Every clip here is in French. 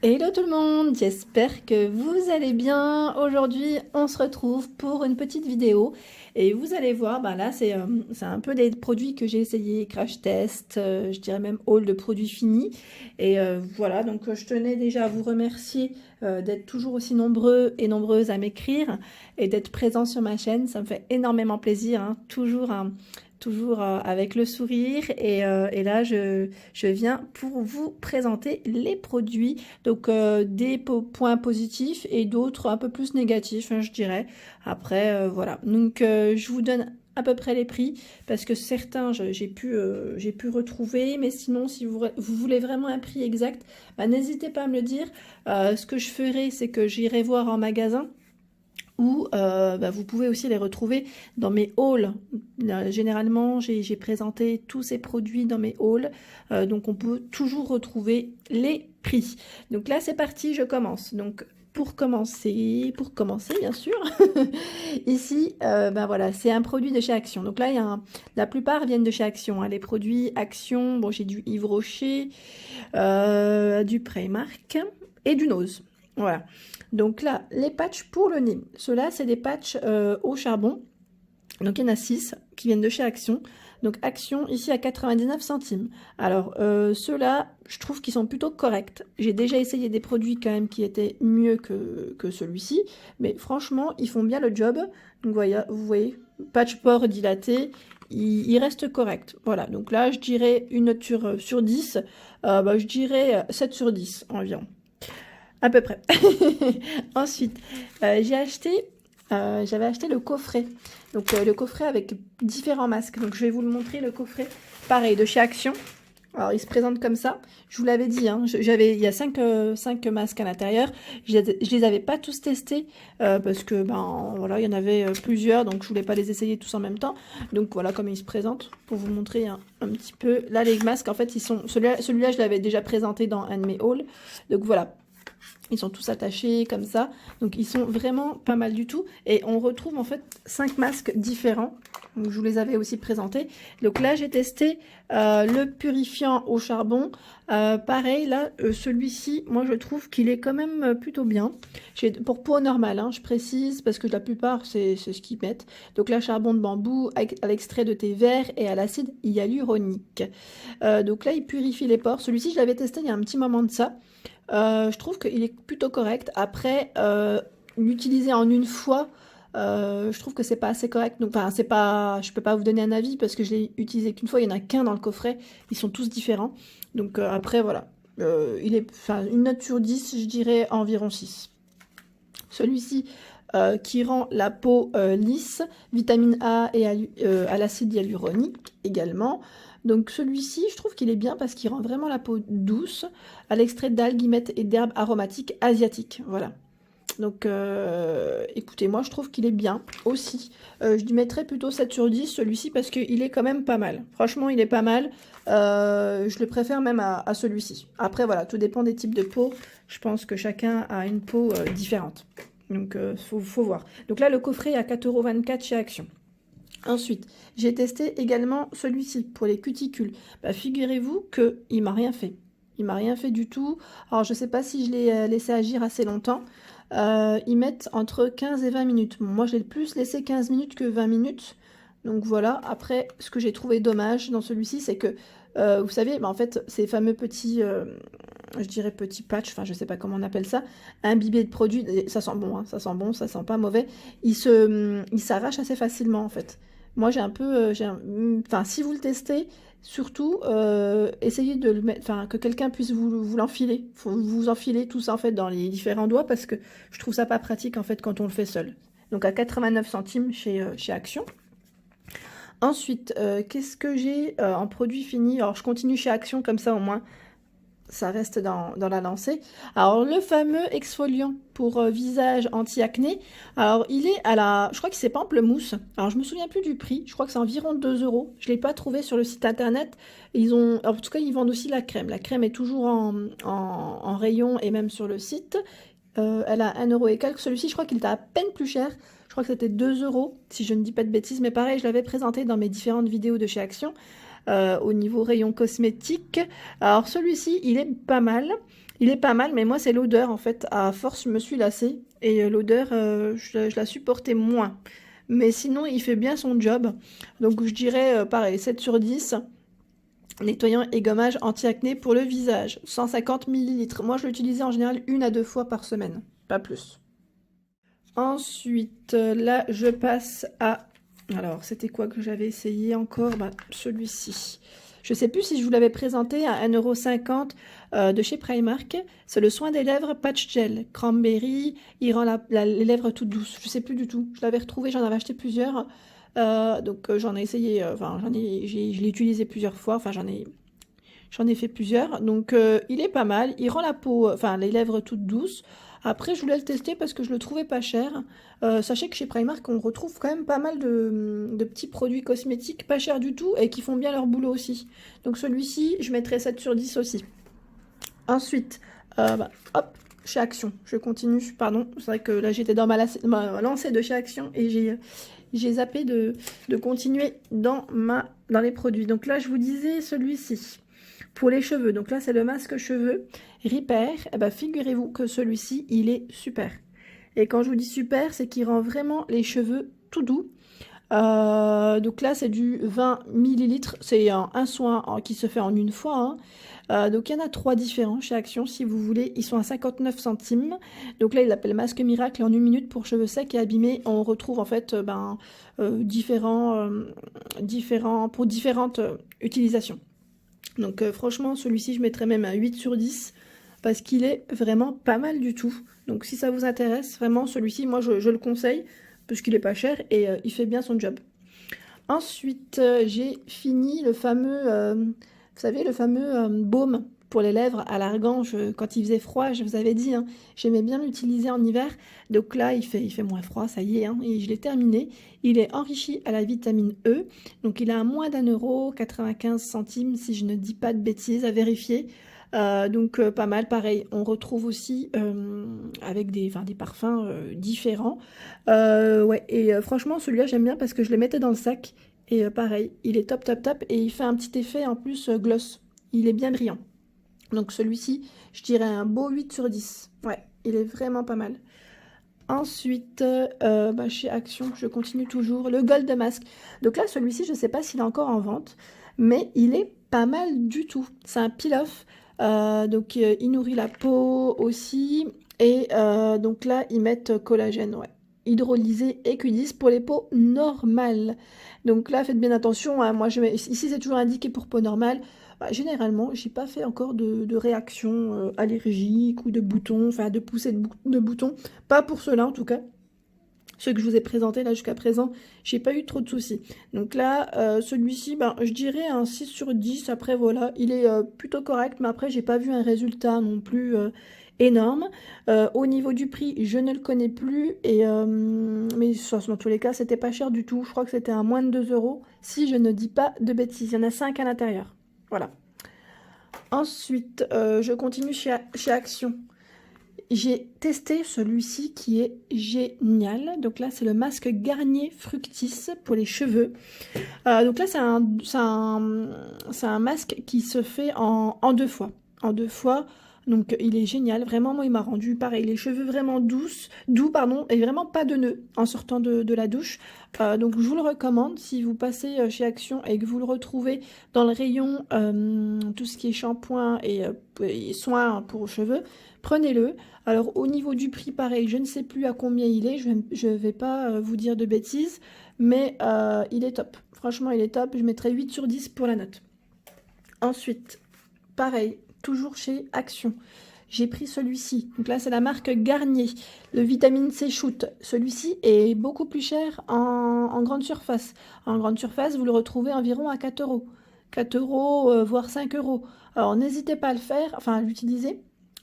Hello tout le monde, j'espère que vous allez bien. Aujourd'hui, on se retrouve pour une petite vidéo et vous allez voir, ben là c'est un peu des produits que j'ai essayé, crash test, je dirais même haul de produits finis. Et voilà, donc je tenais déjà à vous remercier d'être toujours aussi nombreux et nombreuses à m'écrire et d'être présents sur ma chaîne. Ça me fait énormément plaisir, hein. Toujours avec le sourire et là je viens pour vous présenter les produits. Donc des points positifs et d'autres un peu plus négatifs, hein, je dirais. Après, voilà. Donc je vous donne à peu près les prix parce que certains j'ai pu retrouver, mais sinon si vous voulez vraiment un prix exact, bah, n'hésitez pas à me le dire. Ce que je ferai, c'est que j'irai voir en magasin ou bah, vous pouvez aussi les retrouver dans mes hauls. Généralement, j'ai présenté tous ces produits dans mes hauls, donc on peut toujours retrouver les prix. Donc là, c'est parti, je commence. Donc pour commencer bien sûr, ici, ben voilà, c'est un produit de chez Action. Donc là, la plupart viennent de chez Action, hein. Les produits Action, bon, j'ai du Yves Rocher, du Primark et du Nose. Voilà. Donc là, les patchs pour le nez. Ceux-là, c'est des patchs au charbon. Donc il y en a 6 qui viennent de chez Action. Donc Action ici à 99 centimes. Alors ceux-là, je trouve qu'ils sont plutôt corrects. J'ai déjà essayé des produits quand même qui étaient mieux que celui-ci. Mais franchement, ils font bien le job. Donc vous voyez, patch pore dilaté. Il reste correct. Voilà, donc là je dirais une note sur 10. Bah, je dirais 7 sur 10 environ. À peu près. Ensuite, j'avais acheté le coffret. Donc le coffret avec différents masques. Donc je vais vous le montrer, le coffret. Pareil, de chez Action. Alors il se présente comme ça. Je vous l'avais dit, hein, il y a 5 masques à l'intérieur. Je les avais pas tous testés parce que ben voilà, il y en avait plusieurs, donc je voulais pas les essayer tous en même temps. Donc voilà comment ils se présentent pour vous montrer un petit peu. Là les masques, en fait, celui-là je l'avais déjà présenté dans un de mes hauls. Donc voilà. Ils sont tous attachés comme ça. Donc ils sont vraiment pas mal du tout. Et on retrouve en fait 5 masques différents. Donc, je vous les avais aussi présentés. Donc là j'ai testé le purifiant au charbon. Pareil là, celui-ci, moi je trouve qu'il est quand même plutôt bien. Pour peau normale, hein, je précise, parce que la plupart c'est ce qu'ils mettent. Donc là, charbon de bambou à l'extrait de thé vert et à l'acide hyaluronique. Donc là il purifie les pores. Celui-ci je l'avais testé il y a un petit moment de ça. Je trouve qu'il est plutôt correct. Après, l'utiliser en une fois, je trouve que c'est pas assez correct. Donc, enfin, c'est pas, je peux pas vous donner un avis parce que je l'ai utilisé qu'une fois. Il y en a qu'un dans le coffret. Ils sont tous différents. Donc après, voilà. Enfin, une note sur 10, je dirais environ 6. Celui-ci qui rend la peau lisse, vitamine A et à l'acide hyaluronique également. Donc celui-ci, je trouve qu'il est bien parce qu'il rend vraiment la peau douce à l'extrait d'algues, guillemettes et d'herbes aromatiques asiatiques. Voilà. Donc écoutez, moi je trouve qu'il est bien aussi. Je lui mettrais plutôt 7 sur 10 celui-ci parce qu'il est quand même pas mal. Franchement, il est pas mal. Je le préfère même à celui-ci. Après voilà, tout dépend des types de peau. Je pense que chacun a une peau différente. Donc faut voir. Donc là, le coffret est à 4,24 € chez Action. Ensuite, j'ai testé également celui-ci pour les cuticules. Bah, figurez-vous qu'il m'a rien fait. Il m'a rien fait du tout. Alors, je sais pas si je l'ai laissé agir assez longtemps. Ils mettent entre 15 et 20 minutes. Bon, moi, je l'ai plus laissé 15 minutes que 20 minutes. Donc voilà. Après, ce que j'ai trouvé dommage dans celui-ci, c'est que, vous savez, bah, en fait, ces fameux petits, je dirais petits patchs, enfin, je sais pas comment on appelle ça, imbibés de produits, ça sent bon, hein, ça sent pas mauvais. Ils s'arrachent assez facilement, en fait. Moi, j'ai un peu, enfin, si vous le testez, surtout, essayez de le mettre, enfin, que quelqu'un puisse vous l'enfiler. Faut vous enfiler tout ça en fait dans les différents doigts parce que je trouve ça pas pratique en fait quand on le fait seul. Donc à 89 centimes chez Action. Ensuite, qu'est-ce que j'ai en produit fini? Alors je continue chez Action comme ça au moins ça reste dans la lancée. Alors, le fameux exfoliant pour visage anti-acné. Alors, il est je crois que c'est pamplemousse. Alors, je me souviens plus du prix. Je crois que c'est environ 2 euros. Je ne l'ai pas trouvé sur le site internet. En tout cas, ils vendent aussi la crème. La crème est toujours en rayon et même sur le site. Elle a 1 euro et quelques. Celui-ci, je crois qu'il était à peine plus cher. Je crois que c'était 2 euros, si je ne dis pas de bêtises. Mais pareil, je l'avais présenté dans mes différentes vidéos de chez Action. au niveau rayon cosmétique. Alors celui-ci, il est pas mal. Il est pas mal, mais moi, c'est l'odeur, en fait. À force, je me suis lassée. Et l'odeur, je la supportais moins. Mais sinon, il fait bien son job. Donc, je dirais, pareil, 7 sur 10. Nettoyant et gommage anti-acné pour le visage. 150 millilitres. Moi, je l'utilisais en général 1 à 2 fois par semaine. Pas plus. Ensuite, là, je passe à... Alors, c'était quoi que j'avais essayé encore? Bah, celui-ci. Je ne sais plus si je vous l'avais présenté à 1,50 € de chez Primark. C'est le soin des lèvres patch gel. Cranberry, il rend les lèvres toutes douces. Je ne sais plus du tout. Je l'avais retrouvé, j'en avais acheté plusieurs. Donc j'en ai essayé, enfin je l'ai utilisé plusieurs fois. Enfin j'en ai fait plusieurs. Donc il est pas mal. Il rend la peau, enfin les lèvres toutes douces. Après, je voulais le tester parce que je le trouvais pas cher. Sachez que chez Primark, on retrouve quand même pas mal de petits produits cosmétiques pas chers du tout et qui font bien leur boulot aussi. Donc celui-ci, je mettrais 7 sur 10 aussi. Ensuite, hop, chez Action, je continue, pardon. C'est vrai que là, j'étais dans ma lancée de chez Action et j'ai zappé de continuer dans les produits. Donc là, je vous disais celui-ci. Pour les cheveux, donc là c'est le masque cheveux Repair. Eh ben, figurez-vous que celui-ci il est super. Et quand je vous dis super, c'est qu'il rend vraiment les cheveux tout doux. Donc là c'est du 20 millilitres. C'est un soin qui se fait en une fois. Donc il y en a 3 différents chez Action si vous voulez. Ils sont à 59 centimes. Donc là il l'appelle masque miracle en 1 minute pour cheveux secs et abîmés. On retrouve en fait différents pour différentes utilisations. Donc franchement, celui-ci, je mettrais même un 8 sur 10 parce qu'il est vraiment pas mal du tout. Donc si ça vous intéresse, vraiment, celui-ci, moi, je le conseille parce qu'il est pas cher et il fait bien son job. Ensuite, j'ai fini le fameux, vous savez, le fameux baume pour les lèvres à l'argan. Quand il faisait froid, je vous avais dit, hein, j'aimais bien l'utiliser en hiver. Donc là, il fait moins froid, ça y est, hein, et je l'ai terminé. Il est enrichi à la vitamine E. Donc il est à moins d'1 €, 95 centimes, si je ne dis pas de bêtises, à vérifier. Donc pas mal, pareil. On retrouve aussi avec des parfums différents. Ouais, et franchement, celui-là, j'aime bien parce que je le mettais dans le sac. Et pareil, il est top, top, top. Et il fait un petit effet en plus gloss. Il est bien brillant. Donc celui-ci, je dirais un beau 8 sur 10. Ouais, il est vraiment pas mal. Ensuite, chez Action, je continue toujours. Le Gold Mask. Donc là, celui-ci, je ne sais pas s'il est encore en vente, mais il est pas mal du tout. C'est un peel-off. Donc il nourrit la peau aussi. Et donc là, ils mettent collagène, ouais. Hydrolysé et Q10 pour les peaux normales. Donc là, faites bien attention, hein. Moi, ici, c'est toujours indiqué pour peau normale. Généralement, j'ai pas fait encore de réaction allergique ou de boutons, enfin de poussée de boutons. Pas pour ceux-là en tout cas. Ceux que je vous ai présentés là jusqu'à présent, j'ai pas eu trop de soucis. Donc là, celui-ci, je dirais un 6 sur 10. Après voilà, il est plutôt correct, mais après j'ai pas vu un résultat non plus énorme. Au niveau du prix, je ne le connais plus, mais dans tous les cas, c'était pas cher du tout. Je crois que c'était à moins de 2 €, si je ne dis pas de bêtises. Il y en a 5 à l'intérieur. Voilà. Ensuite, je continue chez Action. J'ai testé celui-ci qui est génial. Donc là, c'est le masque Garnier Fructis pour les cheveux. Donc là, c'est un masque qui se fait en 2 fois. En 2 fois. Donc il est génial. Vraiment, moi, il m'a rendu pareil. Les cheveux vraiment doux, et vraiment pas de nœuds en sortant de la douche. Donc je vous le recommande. Si vous passez chez Action et que vous le retrouvez dans le rayon tout ce qui est shampoing et soins pour cheveux, prenez-le. Alors au niveau du prix, pareil, je ne sais plus à combien il est. Je vais pas vous dire de bêtises, mais il est top. Franchement, il est top. Je mettrai 8 sur 10 pour la note. Ensuite, pareil, toujours chez Action. J'ai pris celui-ci. Donc là, c'est la marque Garnier, le vitamine C Shoot. Celui-ci est beaucoup plus cher en grande surface. En grande surface, vous le retrouvez environ à 4 €. 4 €, voire 5 €. Alors, n'hésitez pas à le faire, enfin à l'utiliser,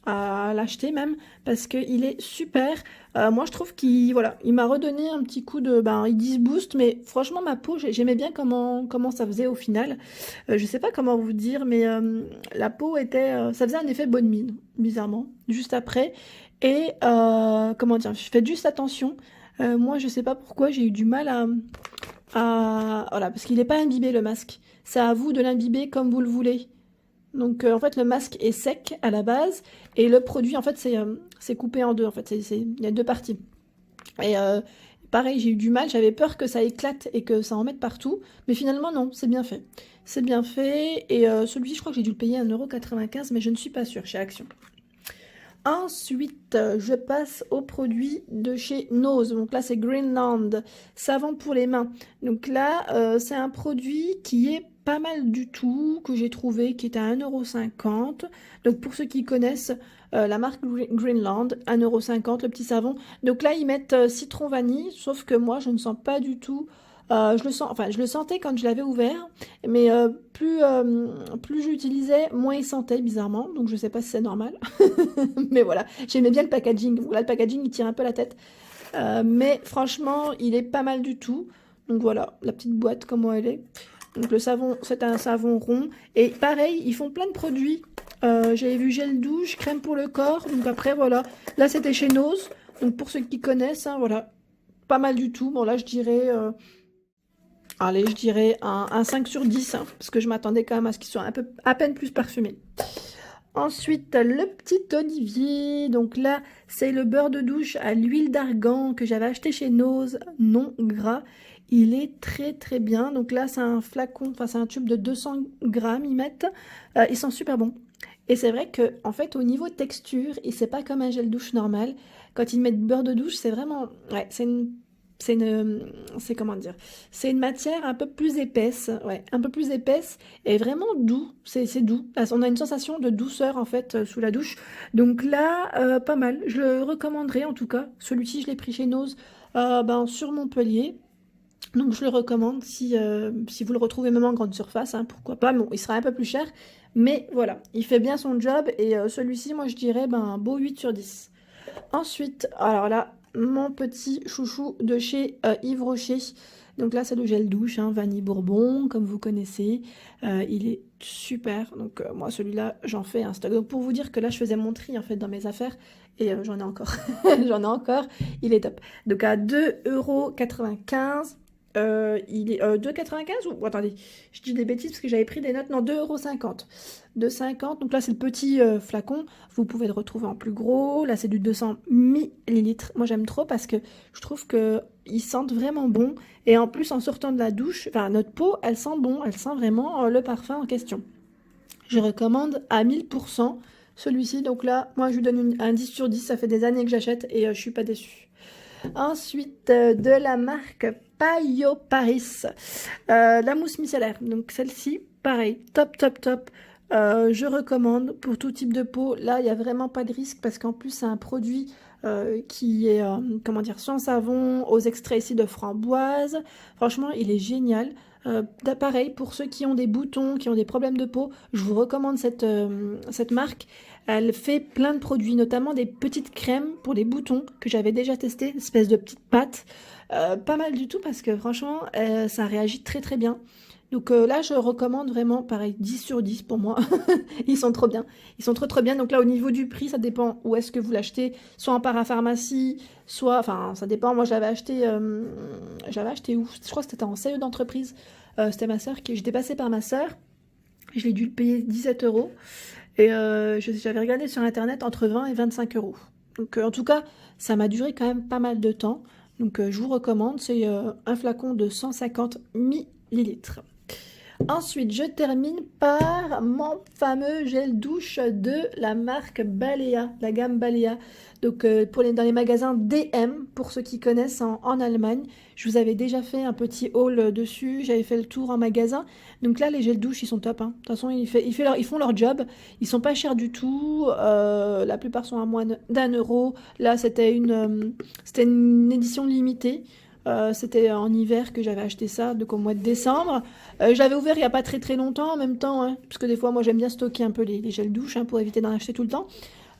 à l'acheter même, parce qu'il est super. Moi, je trouve qu'il m'a redonné un petit coup de... ils disent boost, mais franchement, ma peau, j'aimais bien comment ça faisait au final. Je sais pas comment vous dire, mais la peau était... ça faisait un effet bonne mine, bizarrement, juste après. Et, comment dire, je fais juste attention. Moi, je sais pas pourquoi, j'ai eu du mal Voilà, parce qu'il n'est pas imbibé le masque. C'est à vous de l'imbiber comme vous le voulez. Donc en fait le masque est sec à la base et le produit en fait c'est coupé en deux en fait, il y a deux parties. Et pareil, j'ai eu du mal, j'avais peur que ça éclate et que ça en mette partout, mais finalement non, c'est bien fait. C'est bien fait et celui-ci je crois que j'ai dû le payer 1,95 €, mais je ne suis pas sûre chez Action. Ensuite, je passe aux produits de chez Nose. Donc là, c'est Greenland, savon pour les mains. Donc là, c'est un produit qui est pas mal du tout, que j'ai trouvé, qui est à 1,50 €. Donc pour ceux qui connaissent la marque Greenland, 1,50 € le petit savon. Donc là, ils mettent citron vanille, sauf que moi, je ne sens pas du tout. Je le sens, enfin, je le sentais quand je l'avais ouvert, mais plus j'utilisais, moins il sentait bizarrement. Donc je sais pas si c'est normal. Mais voilà, j'aimais bien le packaging. Voilà, le packaging, il tire un peu la tête. Mais franchement, il est pas mal du tout. Donc voilà, la petite boîte, comment elle est. Donc le savon, c'est un savon rond. Et pareil, ils font plein de produits. J'avais vu gel douche, crème pour le corps. Donc après, voilà. Là, c'était chez Nose. Donc pour ceux qui connaissent, hein, voilà. Pas mal du tout. Bon, là, je dirais... allez, je dirais un 5 sur 10. Hein, parce que je m'attendais quand même à ce qu'il soit un peu, à peine plus parfumé. Ensuite, le petit olivier. Donc là, c'est le beurre de douche à l'huile d'argan que j'avais acheté chez Nose, non gras. Il est très très bien. Donc là, c'est un flacon, enfin c'est un tube de 200 grammes, ils mettent. Ils sont super bons. Et c'est vrai que en fait, au niveau texture, et c'est pas comme un gel douche normal. Quand ils mettent beurre de douche, c'est vraiment... Ouais, c'est comment dire, c'est une matière un peu plus épaisse, ouais, un peu plus épaisse et vraiment doux, c'est doux. Là, on a une sensation de douceur en fait sous la douche. Donc là, pas mal. Je le recommanderais en tout cas. Celui-ci, je l'ai pris chez Nose sur Montpellier. Donc je le recommande si vous le retrouvez même en grande surface, hein, pourquoi pas. Bon, il sera un peu plus cher, mais voilà, il fait bien son job et celui-ci, moi je dirais un beau 8 sur 10. Ensuite, alors là, mon petit chouchou de chez Yves Rocher. Donc là, c'est le gel douche, hein, vanille bourbon, comme vous connaissez. Il est super. Donc moi, celui-là, j'en fais un stock. Donc pour vous dire que là, je faisais mon tri en fait dans mes affaires et j'en ai encore. J'en ai encore. Il est top. Donc à 2,95 €. Il est 2,95 ou attendez, je dis des bêtises parce que j'avais pris des notes. Non, 2,50 €. 2,50 €. Donc là, c'est le petit flacon. Vous pouvez le retrouver en plus gros. Là, c'est du 200 millilitres. Moi, j'aime trop parce que je trouve qu'ils sentent vraiment bon. Et en plus, en sortant de la douche, enfin, notre peau, elle sent bon. Elle sent vraiment le parfum en question. Je recommande à 1000% celui-ci. Donc là, moi, je lui donne un 10 sur 10. Ça fait des années que j'achète et je suis pas déçue. Ensuite, de la marque Payo Paris, la mousse micellaire. Donc celle-ci, pareil, top, top, top. Je recommande pour tout type de peau. Là, il n'y a vraiment pas de risque parce qu'en plus, c'est un produit qui est, comment dire, sans savon, aux extraits ici de framboise. Franchement, il est génial. Pareil, pour ceux qui ont des boutons, qui ont des problèmes de peau, je vous recommande cette marque. Elle fait plein de produits, notamment des petites crèmes pour les boutons que j'avais déjà testé, espèce de petites pâtes. Pas mal du tout parce que franchement, ça réagit très très bien. Donc là, je recommande vraiment, pareil, 10 sur 10 pour moi. Ils sont trop bien. Ils sont trop trop bien. Donc là, au niveau du prix, ça dépend où est-ce que vous l'achetez. Soit en parapharmacie, soit... Enfin, ça dépend. Moi, j'avais acheté où? Je crois que c'était en CE d'entreprise. C'était ma sœur qui... J'étais passée par ma sœur. Je l'ai dû le payer 17 €. Et j'avais regardé sur Internet entre 20 et 25 €. Donc en tout cas, ça m'a duré quand même pas mal de temps. Donc je vous recommande. C'est un flacon de 150 millilitres. Ensuite, je termine par mon fameux gel douche de la marque Balea, la gamme Balea. Donc, dans les magasins DM, pour ceux qui connaissent en Allemagne. Je vous avais déjà fait un petit haul dessus. J'avais fait le tour en magasin. Donc là, les gels douche, ils sont top. Hein. De toute façon, ils font leur job. Ils sont pas chers du tout. La plupart sont à moins d'1 €. Là, c'était une édition limitée. C'était en hiver que j'avais acheté ça, donc au mois de décembre. Je l'avais ouvert il n'y a pas très très longtemps en même temps, hein, parce que des fois moi j'aime bien stocker un peu les gels douche hein, pour éviter d'en acheter tout le temps.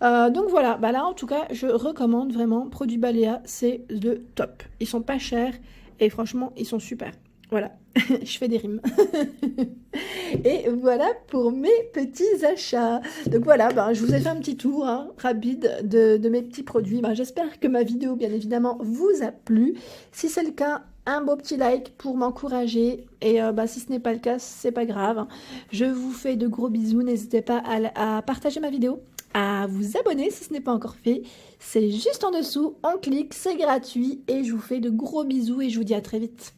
Donc voilà, là en tout cas je recommande vraiment, produits Balea, c'est le top. Ils sont pas chers et franchement ils sont super. Voilà, je fais des rimes. Et voilà pour mes petits achats. Donc voilà, je vous ai fait un petit tour rapide de mes petits produits. J'espère que ma vidéo, bien évidemment, vous a plu. Si c'est le cas, un beau petit like pour m'encourager. Et si ce n'est pas le cas, c'est pas grave. Je vous fais de gros bisous. N'hésitez pas à partager ma vidéo, à vous abonner si ce n'est pas encore fait. C'est juste en dessous. On clique, c'est gratuit. Et je vous fais de gros bisous et je vous dis à très vite.